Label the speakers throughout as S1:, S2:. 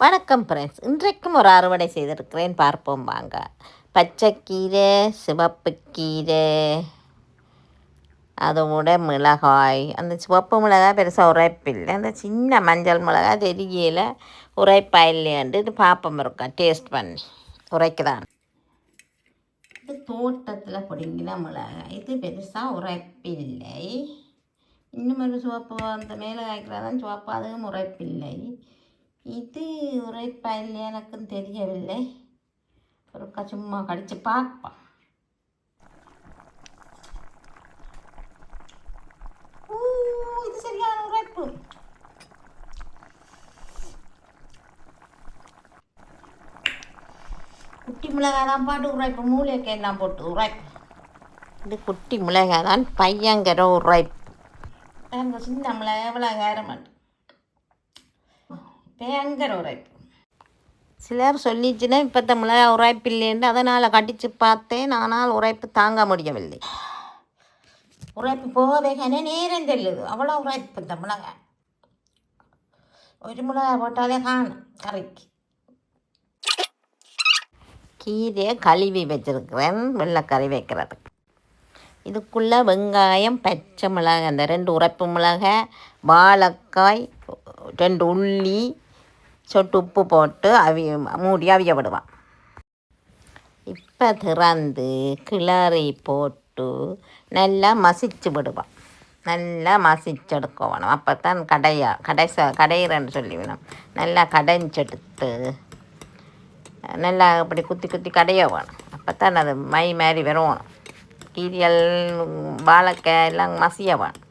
S1: வணக்கம் ஃப்ரெண்ட்ஸ், இன்றைக்கும் ஒரு அறுவடை செய்திருக்கிறேன், பார்ப்போம் வாங்க. பச்சைக்கீரை, சிவப்புக்கீரை, அதோட மிளகாய். அந்த சிவப்பு மிளகாய் பெருசாக உரைப்பில்லை, அந்த சின்ன மஞ்சள் மிளகாய் தெரியல உரைப்பா இல்லையாண்டு இது பார்ப்போம் இருக்கா டேஸ்ட் பண்ணி உரைக்குதான். இது தோட்டத்தில் பிடிங்கின மிளகாய், இது பெருசாக உரைப்பில்லை. இன்னும் ஒரு சிவப்பு அந்த மேலே காய்க்கிறதான் சிவப்பு, அதுவும் உரைப்பில்லை. இது உரைப்பா இல்லையா எனக்கும் தெரியவில்லை. ஒரு சும்மா கடிச்சு பார்ப்போம். இது சரியான உரைப்பு. குட்டி மிளகாய் தான் பாட்டு உரைப்பு, மூளைக்கு எல்லாம் போட்டு உரைப்பு. இது குட்டி மிளகாய் தான், பையங்கிற உரைப்பு. சின்ன மிளகாய் எவ்வளோ கேரமாட்டு பயங்கர உரைப்பு. சிலர் சொல்லிச்சுன்னா இப்போ தமிழக உரைப்பு இல்லைன்னு, அதனால் கடித்து பார்த்தேன். ஆனால் உரைப்பு தாங்க முடியவில்லை. உரைப்பு போகவே நேரம் தெரியலுது, அவ்வளோ உரைப்பு இந்த மிளகாய். ஒரு மிளகாய் போட்டாலே காணும் கறிக்கு. கீரையை கழுவி வச்சுருக்கிறேன் வெள்ளைக்கறி வைக்கிறதுக்கு. இதுக்குள்ளே வெங்காயம், பச்சை மிளகாய், அந்த 2 உரைப்பு மிளகாய், வாழைக்காய், 2 உள்ளி, சொட்டு உப்பு போட்டு மூடி அவிய விடுவான். இப்போ திறந்து கிளறி போட்டு நல்லா மசிச்சு விடுவான். நல்லா மசிச்செடுக்க வேணும், அப்போ தான் கடையிறன்னு சொல்லி வேணும். நல்லா கடைஞ்செடுத்து நல்லா அப்படி குத்தி குத்தி கடைய வேணும், அப்போ தான் அது மை மாதிரி வரணும். கீரியல் வாழைக்காய் எல்லாம் மசிய வேணும்.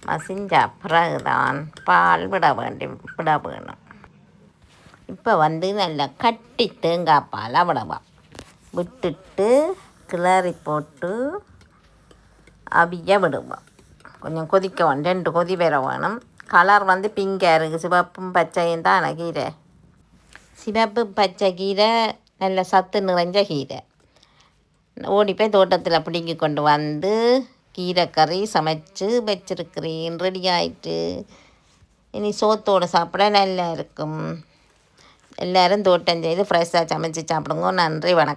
S1: மசிஞ்ச பிறகுதான் பால் விட வேணும். இப்போ நல்லா கட்டி தேங்காய் பால் விடவா விட்டுட்டு கிளறி போட்டு அவிய விடுவோம். கொஞ்சம் கொதிக்க வேணும், 2 கொதி வர வேணும். கலர் பிங்காக இருக்குது, சிவப்பும் பச்சையும் தான் கீரை. சிவப்பு பச்சை கீரை நல்ல சத்து நிறைஞ்ச கீரை. ஓடி போய் தோட்டத்தில் பிடிங்கி கொண்டு வந்து கீரை கறி சமைச்சு வச்சிருக்கிறேன், ரெடி ஆகிட்டு. இனி சோத்தோடு சாப்பிட நல்லா இருக்கும். எல்லோரும் தோட்டம் செய்து ஃப்ரெஷ்ஷாக சமைச்சு சாப்பிடுங்க. நன்றி, வணக்கம்.